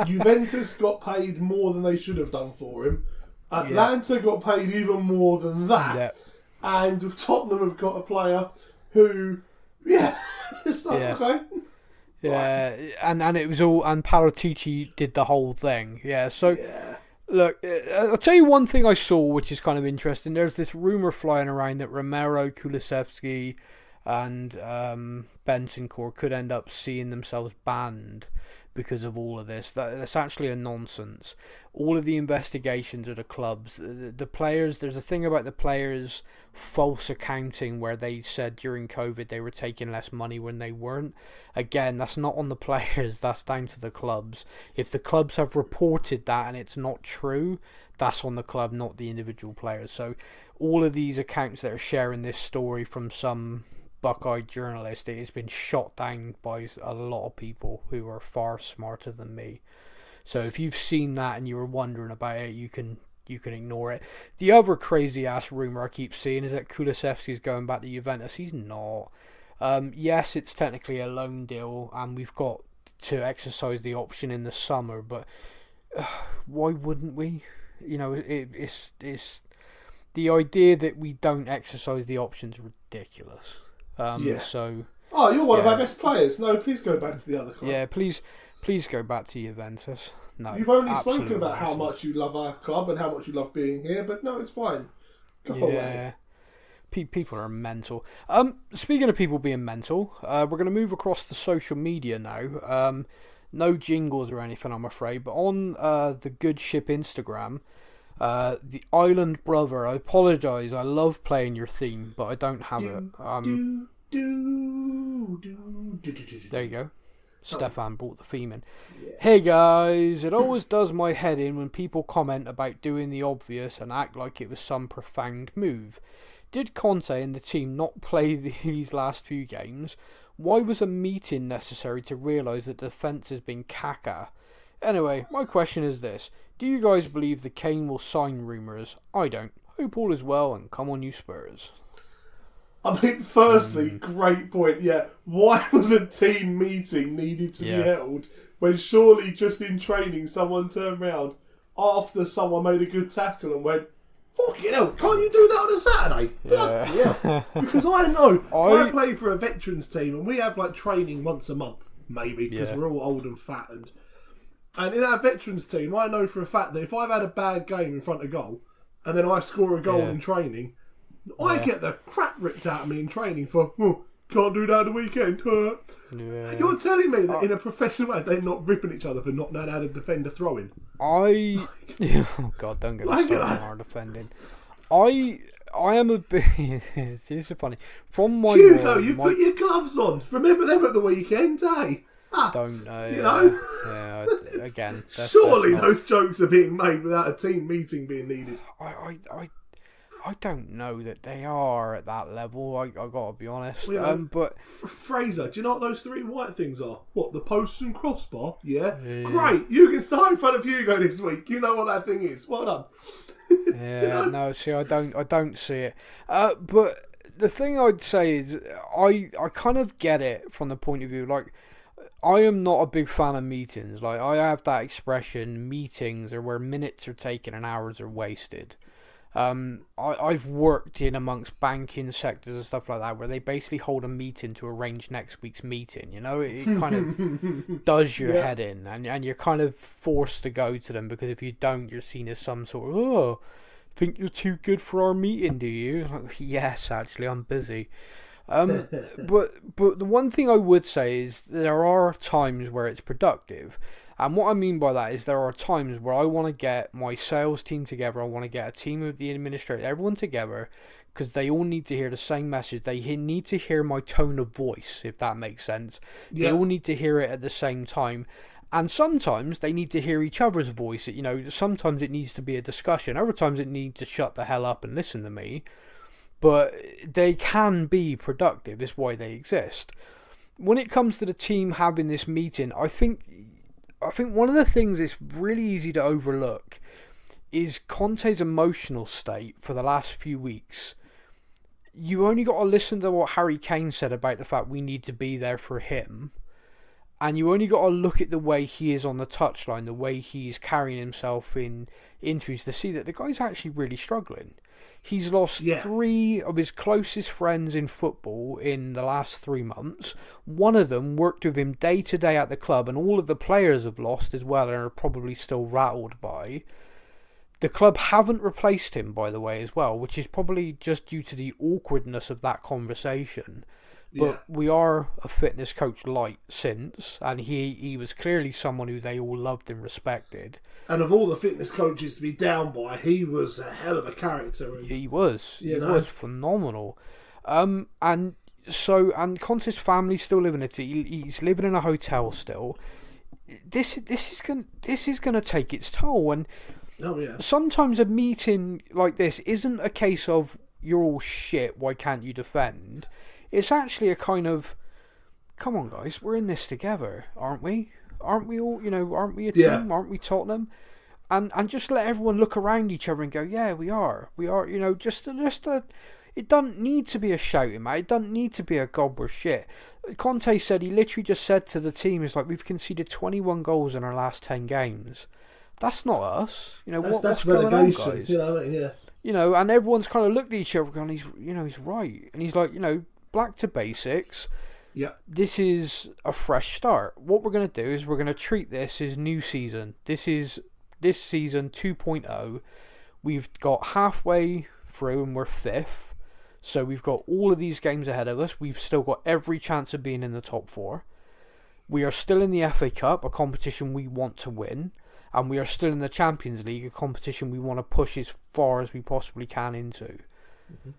Juventus got paid more than they should have done for him. Atlanta got paid even more than that. And Tottenham have got a player who, it's like, okay. Yeah, and it was all, and Paratici did the whole thing. Yeah, so look, I'll tell you one thing I saw which is kind of interesting. There's this rumour flying around that Romero, Kulusevski and Bentancur could end up seeing themselves banned because of all of this. That's actually a nonsense. All of the investigations of the clubs, the players, there's a thing about the players' false accounting where they said during COVID they were taking less money when they weren't. Again, that's not on the players, that's down to the clubs. If the clubs have reported that and it's not true, that's on the club, not the individual players. So all of these accounts that are sharing this story from some Buckeye journalist, it has been shot down by a lot of people who are far smarter than me. So if you've seen that and you were wondering about it, you can ignore it. The other crazy ass rumour I keep seeing is that Kulusevski's going back to Juventus. He's not. Yes, it's technically a loan deal, and we've got to exercise the option in the summer, but why wouldn't we? You know, it's the idea that we don't exercise the option is ridiculous. So. Oh, you're one of our best players. No, please go back to the other club. Yeah, please go back to Juventus. No, you've only spoken about how much you love our club and how much you love being here, but no, it's fine. Go away. People are mental. Speaking of people being mental, we're going to move across to social media now. No jingles or anything, I'm afraid, but on the Good Ship Instagram, the Island Brother, I apologise, I love playing your theme, but I don't have it. There you go. Stefan brought the theme in. Yeah. Hey guys, it always does my head in when people comment about doing the obvious and act like it was some profound move. Did Conte and the team not play these last few games? Why was a meeting necessary to realise that the defence has been caca? Anyway, my question is this. Do you guys believe the Kane will sign rumours? I don't. Hope all is well and come on you Spurs. I mean, firstly, great point. Yeah, why was a team meeting needed to be held when surely just in training someone turned round after someone made a good tackle and went, "Fucking hell, can't you do that on a Saturday?" Bloody hell. Because I know I play for a veterans team and we have like training once a month, maybe, because we're all old and fattened. And in our veterans team, I know for a fact that if I've had a bad game in front of goal and then I score a goal in training, I get the crap ripped out of me in training for, can't do that on the weekend. You're telling me that in a professional way they're not ripping each other for not knowing how to defend a throw-in? Oh God, don't get me started on our defending. I am a bit... This is funny. From my Hugo, you put your gloves on. Remember them at the weekend, eh? Don't know. You know? Yeah, again. Surely those jokes are being made without a team meeting being needed. I don't know that they are at that level. I gotta be honest. But Fraser, do you know what those three white things are? What, the posts and crossbar? Yeah. Great. You can start in front of Hugo this week. You know what that thing is. Well done. Yeah. No. See, I don't see it. But the thing I'd say is, I kind of get it from the point of view like. I am not a big fan of meetings. Like I have that expression, meetings are where minutes are taken and hours are wasted. I've worked in amongst banking sectors and stuff like that where they basically hold a meeting to arrange next week's meeting. You know, it kind of does your head in, and you're kind of forced to go to them because if you don't, you're seen as some sort of think you're too good for our meeting, do you? Like, yes, actually, I'm busy. But the one thing I would say is there are times where it's productive. And what I mean by that is there are times where I want to get my sales team together, I want to get a team of the administrators, everyone together, because they all need to hear the same message. They need to hear my tone of voice, if that makes sense. They all need to hear it at the same time. And sometimes they need to hear each other's voice. You know, sometimes it needs to be a discussion. Other times it needs to shut the hell up and listen to me. But they can be productive, is why they exist. When it comes to the team having this meeting, I think one of the things that's really easy to overlook is Conte's emotional state for the last few weeks. You only got to listen to what Harry Kane said about the fact we need to be there for him. And you only got to look at the way he is on the touchline, the way he's carrying himself in interviews to see that the guy's actually really struggling. He's lost 3 of his closest friends in football in the last 3 months. One of them worked with him day to day at the club, and all of the players have lost as well and are probably still rattled by. The club haven't replaced him, by the way, as well, which is probably just due to the awkwardness of that conversation. But we are a fitness coach light since, and he was clearly someone who they all loved and respected. And of all the fitness coaches to be down by, he was a hell of a character. And, he was. He was phenomenal. And Conte's family's still living it. He's living in a hotel still. This is gonna take its toll. And sometimes a meeting like this isn't a case of you're all shit, why can't you defend? It's actually a kind of, come on guys, we're in this together, aren't we? Aren't we all, aren't we a team? Aren't we Tottenham? And just let everyone look around each other and go, yeah, we are, it doesn't need to be a shouting match. It doesn't need to be a gobbler shit. Conte said, he literally just said to the team, it's like, we've conceded 21 goals in our last 10 games. That's not us. What's going on, guys? And everyone's kind of looked at each other going, he's right. And he's like, back to basics. Yeah. This is a fresh start. What we're going to do is we're going to treat this as new season. This season 2.0. We've got halfway through and we're 5th. So we've got all of these games ahead of us. We've still got every chance of being in the top 4. We are still in the FA Cup, a competition we want to win. And we are still in the Champions League, a competition we want to push as far as we possibly can into. Mm-hmm.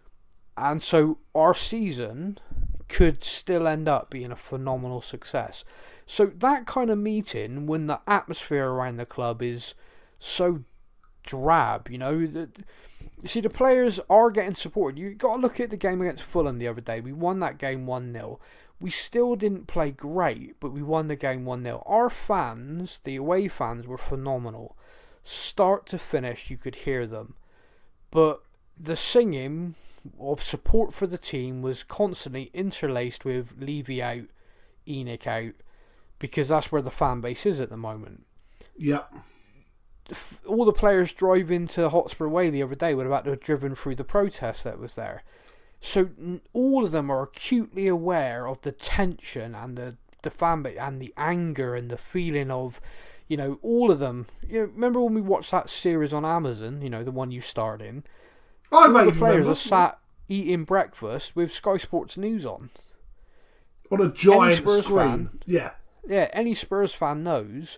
And so our season could still end up being a phenomenal success. So that kind of meeting, when the atmosphere around the club is so drab, see, the players are getting supported. You've got to look at the game against Fulham the other day. We won that game 1-0. We still didn't play great, but we won the game 1-0. Our fans, the away fans, were phenomenal. Start to finish, you could hear them. But the singing of support for the team was constantly interlaced with Levy out, Enoch out, because that's where the fan base is at the moment. Yep. All the players driving to Hotspur Way the other day would have had to have driven through the protest that was there. So all of them are acutely aware of the tension and the fan base and the anger and the feeling of, all of them. Remember when we watched that series on Amazon, the one you starred in? All the players are sat eating breakfast with Sky Sports News on a giant Spurs screen. Yeah, any Spurs fan knows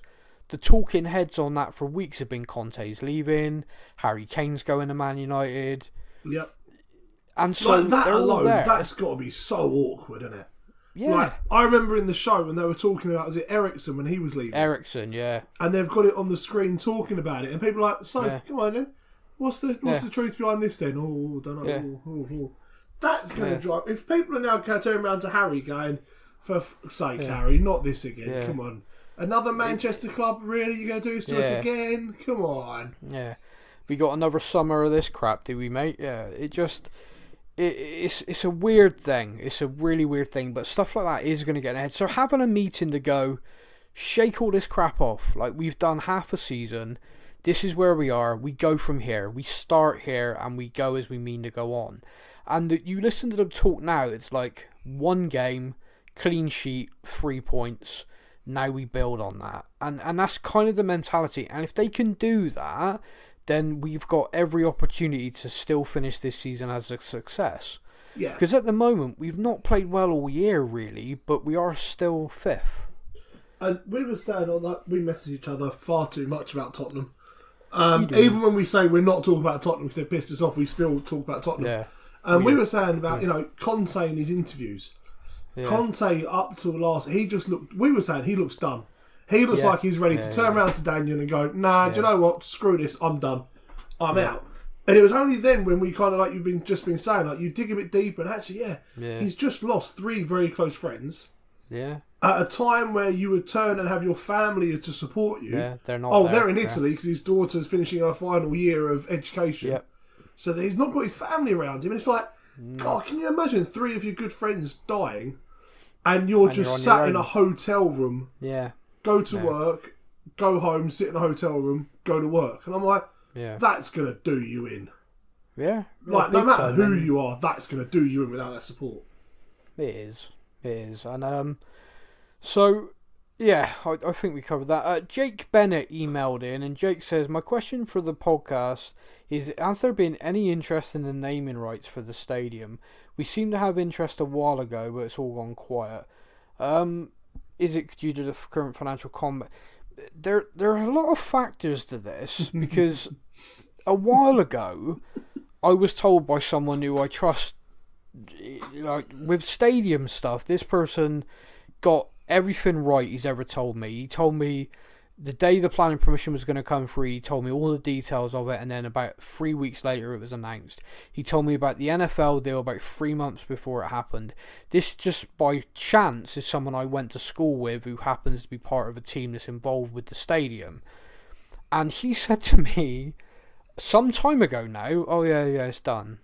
the talking heads on that for weeks have been Conte's leaving, Harry Kane's going to Man United. Yep. And so that they're all alone, there. that's got to be so awkward, isn't it? Yeah. I remember in the show when they were talking about, was it Ericsson when he was leaving? Ericsson, yeah. And they've got it on the screen talking about it, and people are like, come on then, what's the truth behind this then? Oh, don't know. Yeah. That's going to drive. If people are now turning around to Harry going, for fuck's sake, Harry, not this again. Come on. Another Manchester club, really? You're going to do this to us again? Come on. Yeah. We got another summer of this crap, did we, mate? Yeah. It's a weird thing. It's a really weird thing, but stuff like that is going to get ahead. So having a meeting to go, shake all this crap off. Like, we've done half a season. This is where we are. We go from here. We start here and we go as we mean to go on. And you listen to them talk now, it's like 1 game, clean sheet, 3 points. Now we build on that. And that's kind of the mentality. And if they can do that, then we've got every opportunity to still finish this season as a success. Yeah. Because at the moment, we've not played well all year, really, but we are still 5th. And we were saying on that, we message each other far too much about Tottenham. Even when we say we're not talking about Tottenham because they've pissed us off, we still talk about Tottenham. Yeah. And we were saying about, Conte in his interviews. Yeah. Conte, up till last, we were saying he looks done. He looks like he's ready to turn around to Daniel and go, do you know what? Screw this, I'm done. I'm out. And it was only then when we kind of, like you've just been saying, like you dig a bit deeper and actually, he's just lost 3 very close friends. Yeah. At a time where you would turn and have your family to support you. Yeah, they're not they're in Italy because his daughter's finishing her final year of education. Yep. So he's not got his family around him. And it's like, God, can you imagine 3 of your good friends dying and you're just sat in a hotel room? Yeah. Go to work, go home, sit in a hotel room, go to work. And I'm like, that's going to do you in. Yeah. Like, no matter who you are, that's going to do you in without that support. It is. And, so, yeah, I think we covered that. Jake Bennett emailed in, and Jake says, my question for the podcast is, has there been any interest in the naming rights for the stadium? We seem to have interest a while ago, but it's all gone quiet. Is it due to the current financial combat? There are a lot of factors to this, because a while ago, I was told by someone who I trust, like with stadium stuff, this person got everything right he's ever told me. He told me The day the planning permission was going to come through, he told me all the details of it, and then about 3 weeks later it was announced. He told me about the NFL deal about 3 months before it happened. This, just by chance, is someone I went to school with who happens to be part of a team that's involved with the stadium. And he said to me some time ago now, oh yeah, it's done.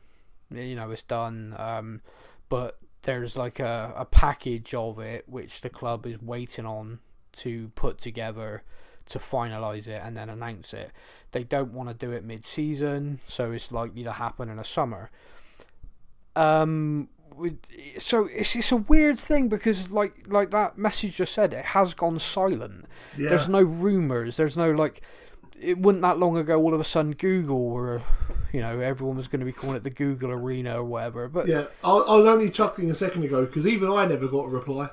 It's done. But there's like a package of it which the club is waiting on to put together to finalise it and then announce it. They don't want to do it mid-season, so it's likely to happen in the summer. So it's a weird thing because like that message just said, it has gone silent. Yeah. There's no rumours. There's no it wasn't that long ago all of a sudden Google were, everyone was going to be calling it the Google Arena or whatever. But yeah, I was only chuckling a second ago because even I never got a reply.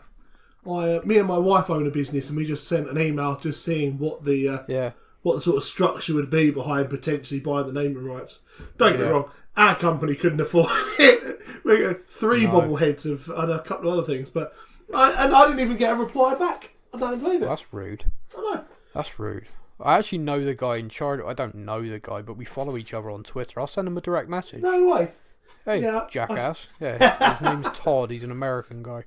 Me and my wife own a business, and we just sent an email just seeing what the sort of structure would be behind potentially buying the naming rights. Don't get me wrong, our company couldn't afford it. We got 3 bobbleheads and a couple of other things, but I didn't even get a reply back. I don't believe it. Well, that's rude. I know. That's rude. I actually know the guy in charge. I don't know the guy, but we follow each other on Twitter. I'll send him a direct message. No way. Hey, jackass. Yeah, his name's Todd. He's an American guy.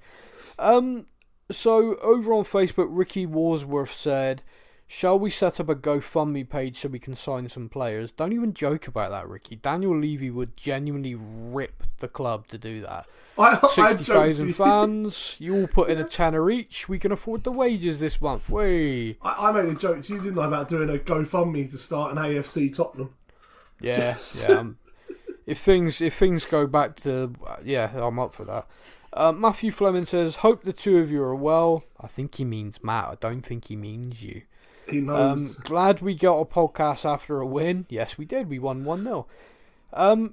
So, over on Facebook, Ricky Warsworth said, shall we set up a GoFundMe page so we can sign some players? Don't even joke about that, Ricky. Daniel Levy would genuinely rip the club to do that. 60,000 fans, you all put in a tenner each. We can afford the wages this month. Whey! I made a joke to you, didn't I, about doing a GoFundMe to start an AFC Tottenham? Yeah. If things go back to... I'm up for that. Matthew Fleming says, hope the two of you are well. I think he means Matt. I don't think he means you. He knows. Glad we got a podcast after a win. Yes, we did. We won 1-0.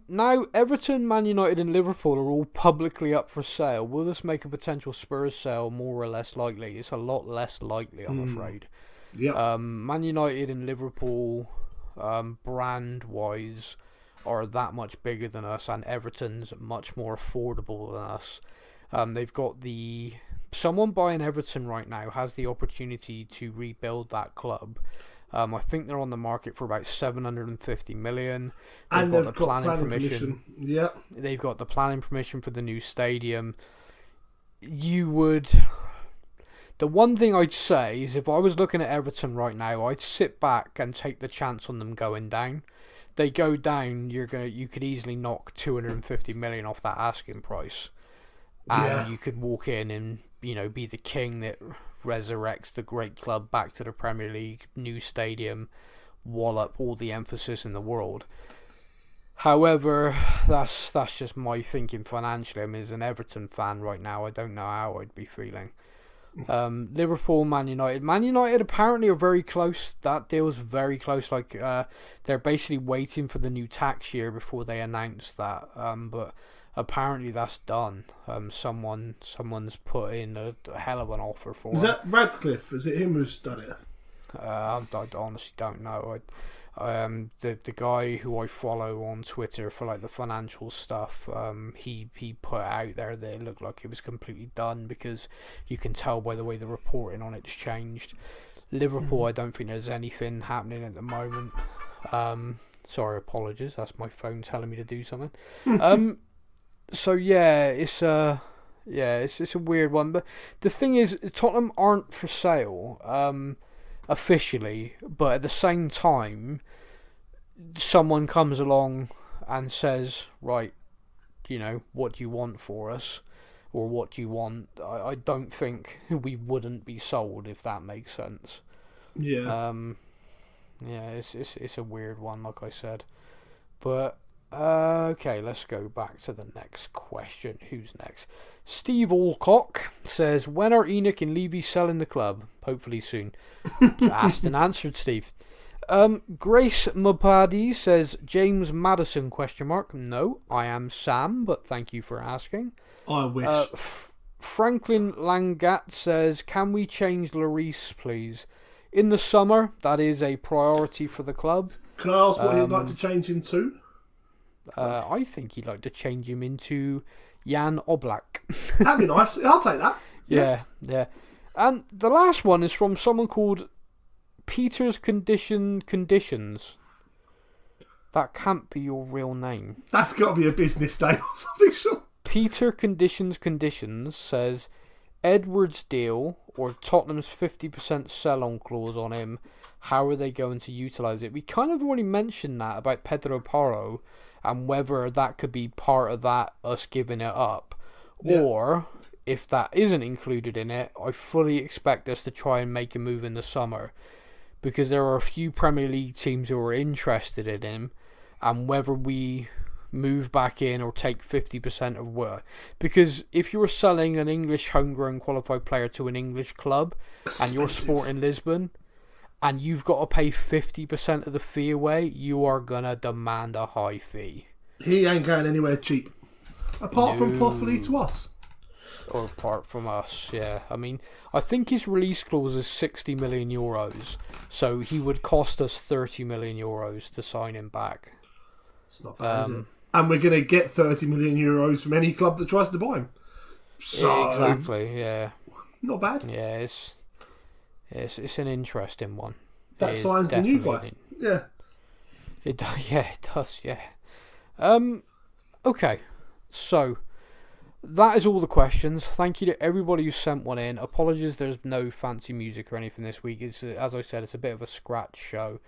Now, Everton, Man United and Liverpool are all publicly up for sale. Will this make a potential Spurs sale more or less likely? It's a lot less likely, I'm afraid. Yeah. Man United and Liverpool, brand-wise, are that much bigger than us, and Everton's much more affordable than us. They've got someone buying Everton right now has the opportunity to rebuild that club. I think they're on the market for about 750 million. They've got the planning permission. Yeah. They've got the planning permission for the new stadium. The one thing I'd say is if I was looking at Everton right now, I'd sit back and take the chance on them going down. They go down, you could easily knock 250 million off that asking price. And you could walk in and, be the king that resurrects the great club back to the Premier League, new stadium, wallop all the emphasis in the world. However, that's just my thinking financially. I mean, as an Everton fan right now, I don't know how I'd be feeling. Liverpool, Man United. Man United apparently are very close. That deal's very close. They're basically waiting for the new tax year before they announce that. But apparently that's done. Someone's put in a hell of an offer for it. Is that Radcliffe? Is it him who's done it? I honestly don't know. The guy who I follow on Twitter for the financial stuff, he put out there that it looked like it was completely done because you can tell by the way the reporting on it's changed. Liverpool, I don't think there's anything happening at the moment. Sorry, apologies. That's my phone telling me to do something. So it's a weird one. But the thing is, Tottenham aren't for sale. Officially, but at the same time, someone comes along and says, right, what do you want for us, or what do you want? I don't think we wouldn't be sold, if that makes sense. Yeah. It's a weird one, like I said, but okay, let's go back to the next question. Who's next? Steve Alcock says, when are Enoch and Levy selling the club? Hopefully soon. Asked and answered, Steve. Grace Mabadi says, James Madison, ? No, I am Sam, but thank you for asking. I wish. Franklin Langat says, can we change Lloris, please? In the summer, that is a priority for the club. Can I ask what he'd like to change him to? I think he'd like to change him into Jan Oblak. That'd be nice. I'll take that. Yeah. And the last one is from someone called Peter's Conditions. That can't be your real name. That's got to be a business name or something, sure. Peter Conditions says Edwards deal or Tottenham's 50% sell-on clause on him. How are they going to utilise it? We kind of already mentioned that about Pedro Porro and whether that could be part of that, us giving it up. Yeah. Or, if that isn't included in it, I fully expect us to try and make a move in the summer. Because there are a few Premier League teams who are interested in him. And whether we move back in or take 50% of work. Because if you're selling an English homegrown qualified player to an English club and you're Sporting Lisbon and you've got to pay 50% of the fee away, you are going to demand a high fee. He ain't going anywhere cheap. Apart from possibly to us. Or apart from us, yeah. I mean, I think his release clause is 60 million euros. So he would cost us 30 million euros to sign him back. It's not bad, is it? And we're going to get 30 million euros from any club that tries to buy him. So, exactly, yeah. Not bad. Yeah, it's an interesting one. That signs the new guy. Yeah. It does, yeah. Okay, so that is all the questions. Thank you to everybody who sent one in. Apologies there's no fancy music or anything this week. It's, as I said, it's a bit of a scratch show.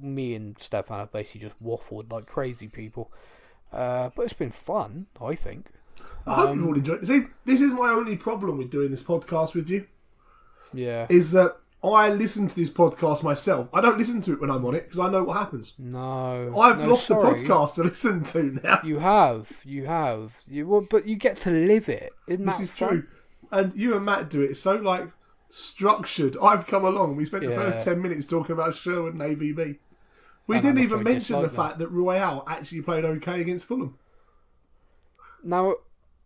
Me and Stefan have basically just waffled like crazy people. But it's been fun, I think. I hope you've all enjoyed it. See, this is my only problem with doing this podcast with you. Yeah. Is that I listen to this podcast myself. I don't listen to it when I'm on it because I know what happens. No. I've lost the podcast to listen to now. You have. But you get to live it. Isn't that fun? This is true. And you and Matt do it so, like, structured. I've come along. We spent the first 10 minutes talking about Sherwood and AVB. We didn't even mention the fact that Royale actually played okay against Fulham. Now,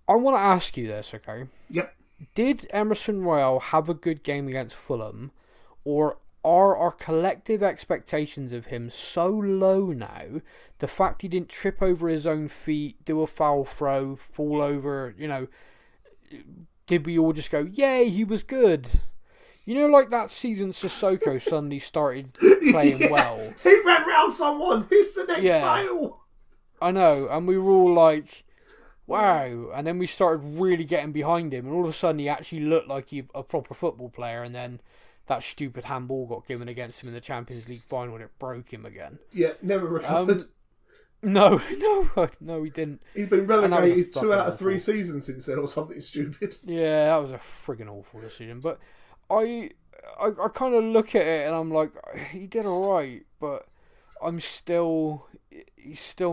I want to ask you this, okay? Yep. Did Emerson Royale have a good game against Fulham, or are our collective expectations of him so low now, the fact he didn't trip over his own feet, do a foul throw, fall over, did we all just go, yay, he was good? You know, like that season Sissoko suddenly started playing well. He ran round someone. He's the next Bale. I know, and we were all like, wow. And then we started really getting behind him, and all of a sudden he actually looked like a proper football player, and then that stupid handball got given against him in the Champions League final and it broke him again. Yeah, never recovered. No, he didn't. He's been relegated 2 out of 3 seasons since then or something stupid. Yeah, that was a friggin' awful decision. But I kind of look at it and I'm like, he did alright, but he's still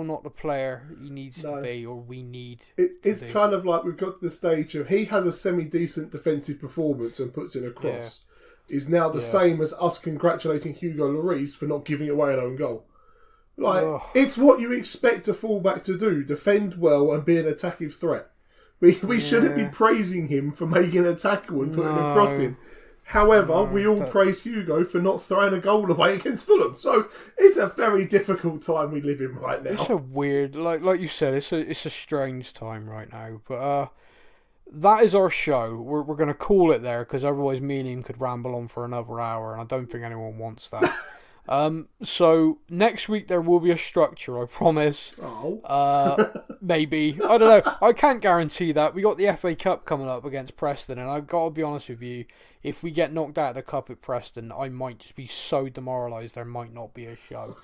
not the player he needs to be, or we need It's kind of like we've got to the stage of he has a semi-decent defensive performance and puts in a cross. Is now the same as us congratulating Hugo Lloris for not giving away an own goal. Like, it's what you expect a fullback to do, defend well and be an attacking threat. We shouldn't be praising him for making a tackle and putting a cross in. However, we all praise Hugo for not throwing a goal away against Fulham. So it's a very difficult time we live in right now. It's a weird, like you said, it's a strange time right now. But that is our show. We're going to call it there because otherwise me and him could ramble on for another hour, and I don't think anyone wants that. So next week there will be a structure, I promise. Maybe. I don't know. I can't guarantee that. We got the FA Cup coming up against Preston, and I've got to be honest with you, if we get knocked out of the Cup at Preston, I might just be so demoralised there might not be a show.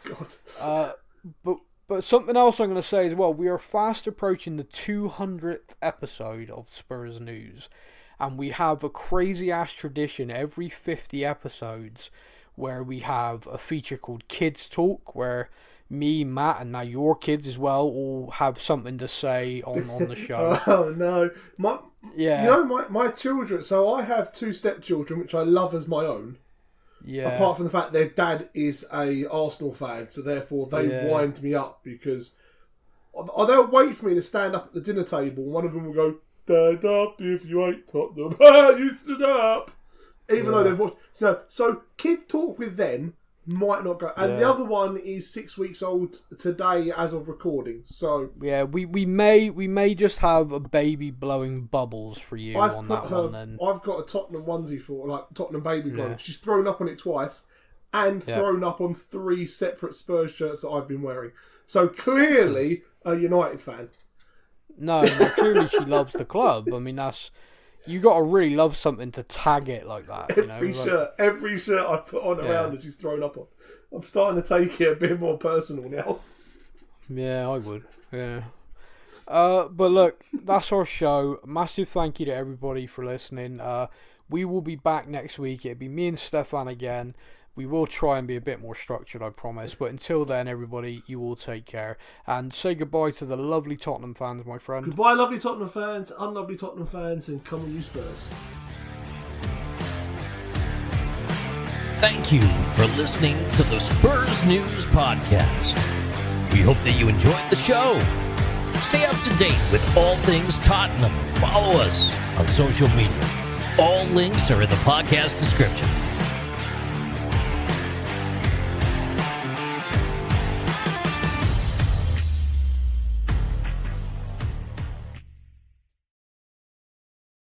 Oh, God. But something else I'm going to say as well, we are fast approaching the 200th episode of Spurs News, and we have a crazy-ass tradition every 50 episodes where we have a feature called Kids Talk, where me, Matt, and now your kids as well all have something to say on the show. Oh, no. My children, so I have 2 stepchildren, which I love as my own. Yeah. Apart from the fact their dad is a Arsenal fan, so therefore they wind me up because they'll wait for me to stand up at the dinner table. One of them will go, "Stand up if you ain't Tottenham." You stood up. Even though they've watched. So Kid Talk with them Might not go. And the other one is 6 weeks old today as of recording. So yeah, we may just have a baby blowing bubbles for you on that one. Then I've got a Tottenham onesie for Tottenham baby glow. She's thrown up on it twice, and thrown up on 3 separate Spurs shirts that I've been wearing. So clearly a United fan. No, clearly she loves the club. I mean, you got to really love something to tag it like that. Every shirt I put on around her, she's thrown up on. I'm starting to take it a bit more personal now. Yeah, I would. Yeah. But look, that's our show. Massive thank you to everybody for listening. We will be back next week. It'll be me and Stefan again. We will try and be a bit more structured, I promise. But until then, everybody, you all take care. And say goodbye to the lovely Tottenham fans, my friend. Goodbye, lovely Tottenham fans, unlovely Tottenham fans, and come on, you Spurs. Thank you for listening to the Spurs News Podcast. We hope that you enjoyed the show. Stay up to date with all things Tottenham. Follow us on social media. All links are in the podcast description.